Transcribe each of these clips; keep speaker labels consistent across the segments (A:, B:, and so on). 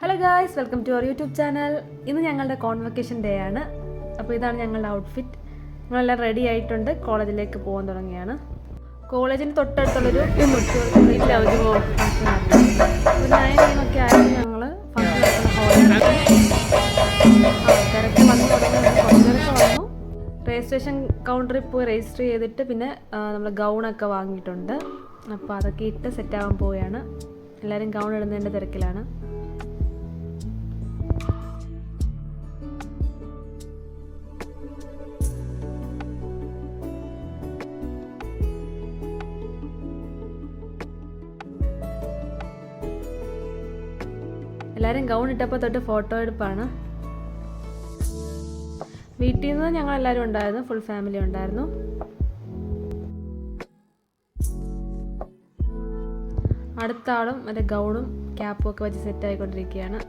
A: Hello guys, welcome to our YouTube channel. ഇന്ന് ഞങ്ങളുടെ convocation day ആണ്. അപ്പോൾ ഇതാണ് ഞങ്ങളുടെ ഔട്ട്ഫിറ്റ്. ഞങ്ങളെല്ലാം റെഡി ആയിട്ടുണ്ട്. കോളേജിലേക്ക് പോകാൻ തുടങ്ങിയാണ്. കോളേജിന് തൊട്ടടുത്തുള്ളൊരു വീട്ടിലെ അവധി ഒരു 9 ഒക്കെ ആയിരുന്നു ഞങ്ങൾ ഫംഗ്ഷൻ നടക്കുന്ന ഹോളിൽ. തിരക്ക് വന്നു തുടങ്ങി. കുറച്ചൊക്കെ വന്നു. രജിസ്ട്രേഷൻ കൗണ്ടറിൽ പോയി രജിസ്റ്റർ ചെയ്തിട്ട് പിന്നെ നമ്മൾ ഗൗണൊക്കെ വാങ്ങിയിട്ടുണ്ട്. അപ്പോൾ അതൊക്കെ ഇട്ട് സെറ്റാവാൻ പോവുകയാണ്. എല്ലാവരും ഗൗൺ ഇടുന്നതിൻ്റെ തിരക്കിലാണ്. എല്ലാവരും ഗൗൺ ഇട്ടപ്പോൾ തൊട്ട് ഫോട്ടോ എടുപ്പാണ്. വീട്ടിൽ നിന്ന് ഞങ്ങളെല്ലാവരും ഉണ്ടായിരുന്നു. ഫുൾ ഫാമിലി ഉണ്ടായിരുന്നു. അടുത്ത ആളും മറ്റേ ഗൗണും ക്യാപ്പും ഒക്കെ വെച്ച് സെറ്റ് ആയിക്കൊണ്ടിരിക്കുകയാണ്.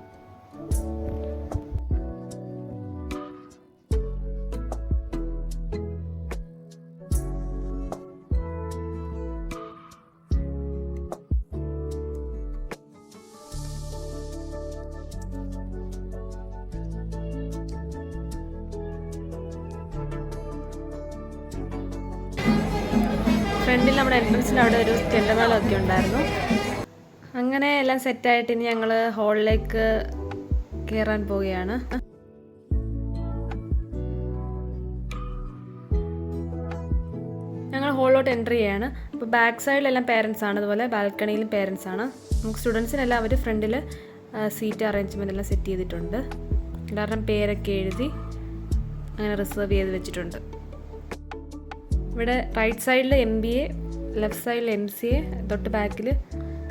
A: ഫ്രണ്ടിൽ നമ്മുടെ എൻട്രൻസിൽ അവിടെ ഒരു ചെണ്ടമേളമൊക്കെ ഉണ്ടായിരുന്നു. അങ്ങനെ എല്ലാം സെറ്റായിട്ട് ഇനി ഞങ്ങൾ ഹാളിലേക്ക് കയറാൻ പോവുകയാണ്. ഞങ്ങൾ ഹാളിലോട്ട് എൻട്രി ചെയ്യാണ്. അപ്പോൾ ബാക്ക് സൈഡിലെല്ലാം പേരൻസ് ആണ്, അതുപോലെ ബാൽക്കണിയിലും പേരൻസ് ആണ്. നമുക്ക് സ്റ്റുഡൻസിനെല്ലാം അവർ ഫ്രണ്ടിൽ സീറ്റ് അറേഞ്ച്മെൻ്റ് എല്ലാം സെറ്റ് ചെയ്തിട്ടുണ്ട്. എല്ലാവരുടെയും പേരൊക്കെ എഴുതി അങ്ങനെ റിസർവ് ചെയ്ത് വെച്ചിട്ടുണ്ട്. ഇവിടെ റൈറ്റ് സൈഡിൽ MBA, ലെഫ്റ്റ് സൈഡിൽ MCA, തൊട്ട് ബാക്കിൽ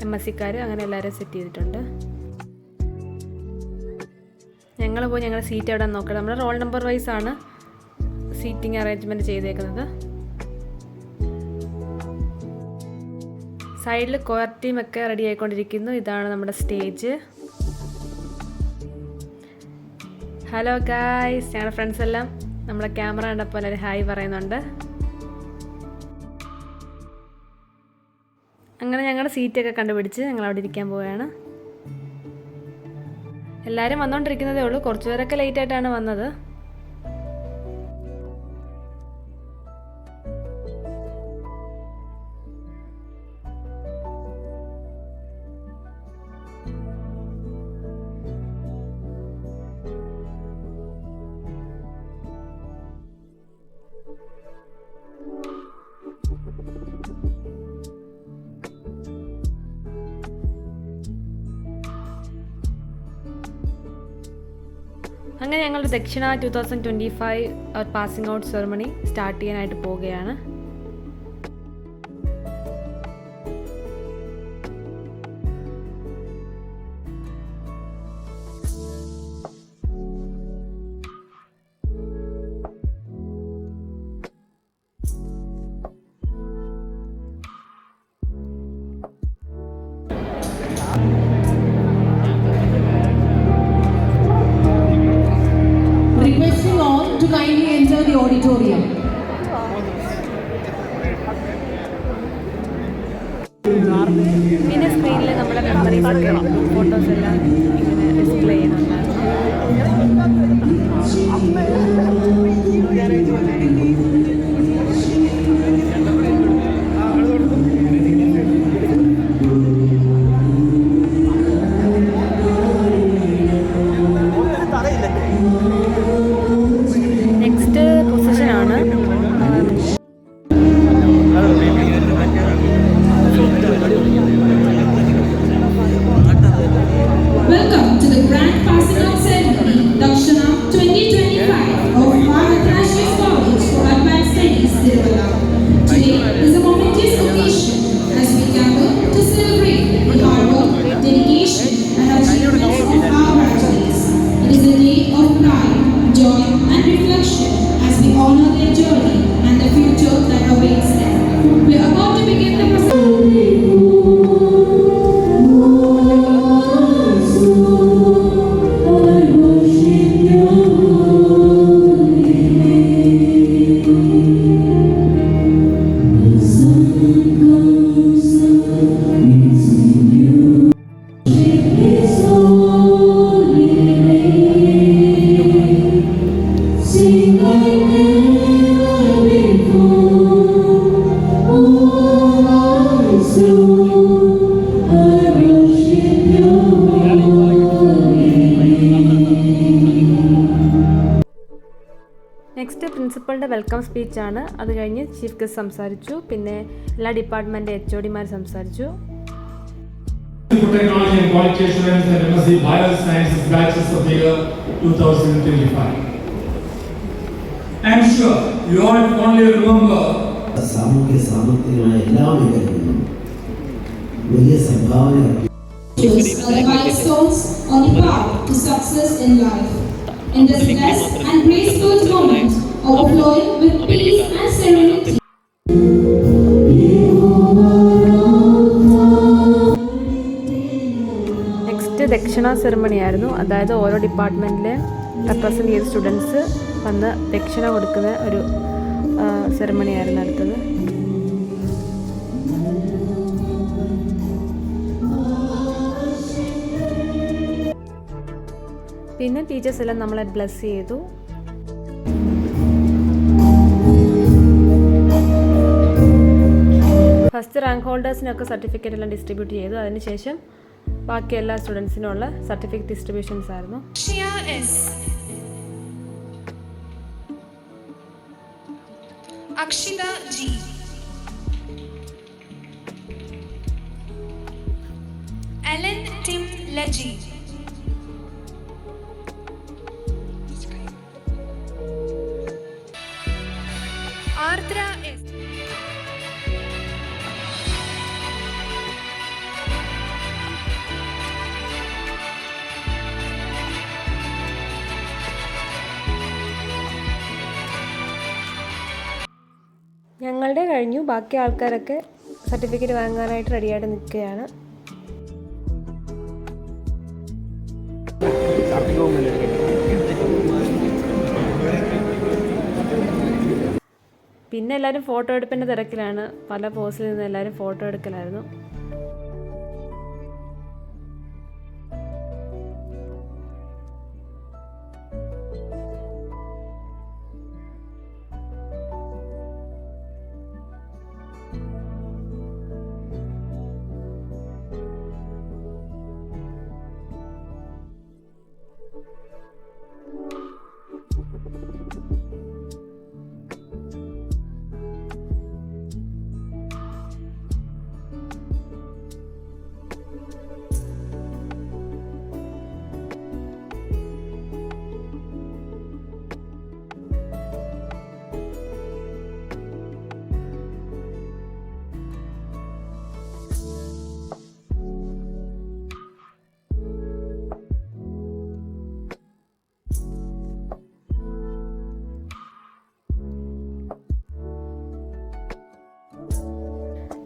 A: MSCക്കാർ, അങ്ങനെ എല്ലാവരും സെറ്റ് ചെയ്തിട്ടുണ്ട്. ഞങ്ങൾ പോയി ഞങ്ങളുടെ സീറ്റ് എവിടെ നോക്കണം. നമ്മുടെ റോൾ നമ്പർ വൈസ് ആണ് സീറ്റിംഗ് അറേഞ്ച്മെൻറ്റ് ചെയ്തേക്കുന്നത്. സൈഡിൽ കോയർ ടീമൊക്കെ റെഡി ആയിക്കൊണ്ടിരിക്കുന്നു. ഇതാണ് നമ്മുടെ സ്റ്റേജ്. ഹലോ ഗായ്സ്, ഞങ്ങളുടെ ഫ്രണ്ട്സ് എല്ലാം നമ്മുടെ ക്യാമറ കണ്ടപ്പോൾ എല്ലാവരും ഹായ് പറയുന്നുണ്ട്. അങ്ങനെ ഞങ്ങളുടെ സീറ്റൊക്കെ കണ്ടുപിടിച്ച് ഞങ്ങൾ അവിടെ ഇരിക്കാൻ പോവുകയാണ്. എല്ലാവരും വന്നുകൊണ്ടിരിക്കുന്നതേ ഉള്ളൂ. കുറച്ച് പേരൊക്കെ ലേറ്റായിട്ടാണ് വന്നത്. അങ്ങനെ ഞങ്ങളുടെ ദക്ഷിണ 2025 പാസിംഗ് ഔട്ട് സെറമണി സ്റ്റാർട്ട് ചെയ്യാനായിട്ട് പോവുകയാണ്.
B: Requesting all to kindly enter the auditorium.
A: പിന്നെ സ്ക്രീനിൽ നമ്മുടെ മെമ്മറീസ് ഒക്കെ ഫോട്ടോസ് എല്ലാം ഇങ്ങനെ ഡിസ്പ്ലേ ചെയ്യുന്നുണ്ടായിരുന്നു. Next പൊസിഷനാണ്.
B: Welcome to the grand passing out ceremony, Dakshina 2025 of Bharat Rashtriya College for Advanced Studies, Tiruvalla. Today is a momentous occasion as we gather to celebrate the hard work, dedication, and achievements of our graduates. It is a day of pride, joy, and reflection as we honor their journey and the future that awaits them. We are about to begin the process.
C: It's all
A: പ്രിൻസിപ്പളിൻ്റെ welcome സ്പീച്ചാണ്. അത് കഴിഞ്ഞ് chief guest സംസാരിച്ചു. പിന്നെ എല്ലാ department HODമാർ സംസാരിച്ചു.
C: Technology and Quality Assurance and MSc Biosciences batches of the year 2025. I am sure you all only remember
D: സാമൂഹ്യ സാമ്പത്തികമായ എല്ലാ മേഖലകളിലും വലിയ സംഭാവന
B: are the milestones on the path to success in life. In this blessed and graceful moment, overflowing with peace and serenity.
A: Next ദക്ഷിണ ceremony ആയിരുന്നു. അതായത് ഓരോ ഡിപ്പാർട്ട്മെൻറ്റിലെ റെപ്രസെൻ്റ് ചെയ്ത സ്റ്റുഡൻസ് വന്ന് ദക്ഷിണ കൊടുക്കുന്ന ഒരു സെറിമണി ആയിരുന്നു അടുത്തത്. പിന്നെ ടീച്ചേഴ്സ് എല്ലാം നമ്മളെ ബ്ലെസ് ചെയ്തു. ഫസ്റ്റ് റാങ്ക് ഹോൾഡേഴ്സിനൊക്കെ സർട്ടിഫിക്കറ്റ് എല്ലാം ഡിസ്ട്രിബ്യൂട്ട് ചെയ്തു. അതിനുശേഷം ബാക്കി എല്ലാ സ്റ്റുഡൻസിനുള്ള സർട്ടിഫിക്കറ്റ് ഡിസ്ട്രിബ്യൂഷൻസ് ആയിരുന്നു.
E: Akshitha G, Ellen Tim Laji, Ardra S,
A: ഞങ്ങളുടെ കഴിഞ്ഞു. ബാക്കി ആൾക്കാരൊക്കെ സർട്ടിഫിക്കറ്റ് വാങ്ങാനായിട്ട് റെഡിയായിട്ട് നിൽക്കുകയാണ്. പിന്നെ എല്ലാവരും ഫോട്ടോ എടുപ്പിൻ്റെ തിരക്കിലാണ്. പല പോസിൽ നിന്ന് എല്ലാവരും ഫോട്ടോ എടുക്കലായിരുന്നു.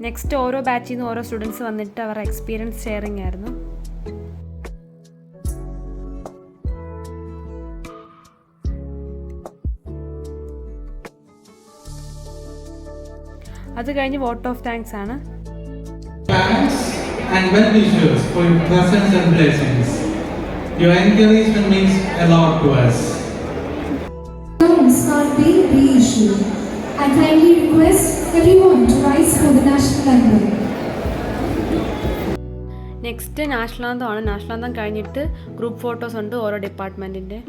A: നെക്സ്റ്റ് ഓരോ ബാച്ചിൽ നിന്ന് ഓരോ സ്റ്റുഡൻസ് വന്നിട്ട് അവരുടെ എക്സ്പീരിയൻസ് ഷെയറിംഗ് ആയിരുന്നു. അത് കഴിഞ്ഞ് വോട്ട് ഓഫ് താങ്ക്സ് ആണ്.
F: Parents and well-wishers for your presence and blessings. Your encouragement means a lot to us.
B: Terms can't be reissued. I kindly request everyone to rise for the national anthem.
A: Next നാഷണലാന്തമാണ്. നാഷണലാന്തം കഴിഞ്ഞിട്ട് group photos ഉണ്ട് ഓരോ ഡിപ്പാർട്ട്മെൻറ്റിൻ്റെ.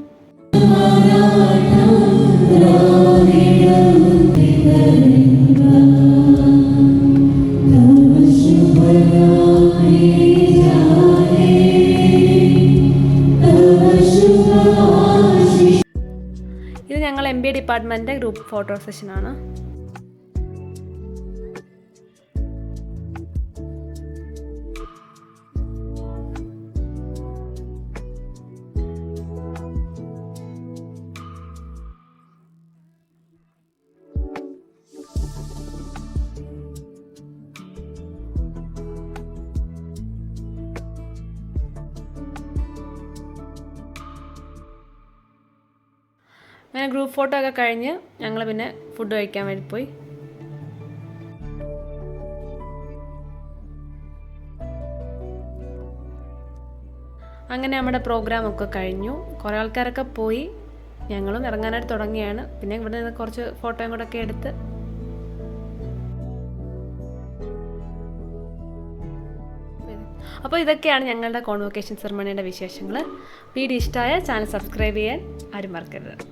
A: ഇത് ഞങ്ങൾ MBA ഡിപ്പാർട്ട്മെൻറ്റിൻ്റെ group photo സെഷനാണ്. അങ്ങനെ ഗ്രൂപ്പ് ഫോട്ടോ ഒക്കെ കഴിഞ്ഞ് ഞങ്ങൾ പിന്നെ ഫുഡ് കഴിക്കാൻ വേണ്ടി പോയി. അങ്ങനെ നമ്മുടെ പ്രോഗ്രാമൊക്കെ കഴിഞ്ഞു. കുറേ ആൾക്കാരൊക്കെ പോയി. ഞങ്ങളും ഇറങ്ങാനായിട്ട് തുടങ്ങിയാണ്. പിന്നെ ഇവിടെ നിന്ന് കുറച്ച് ഫോട്ടോയും കൂടെ ഒക്കെ എടുത്ത് അപ്പോൾ ഇതൊക്കെയാണ് ഞങ്ങളുടെ കോൺവൊക്കേഷൻ സെറമണിയുടെ വിശേഷങ്ങൾ. വീഡിയോ ഇഷ്ടമായ ചാനൽ സബ്സ്ക്രൈബ് ചെയ്യാൻ ആരും മറക്കരുത്.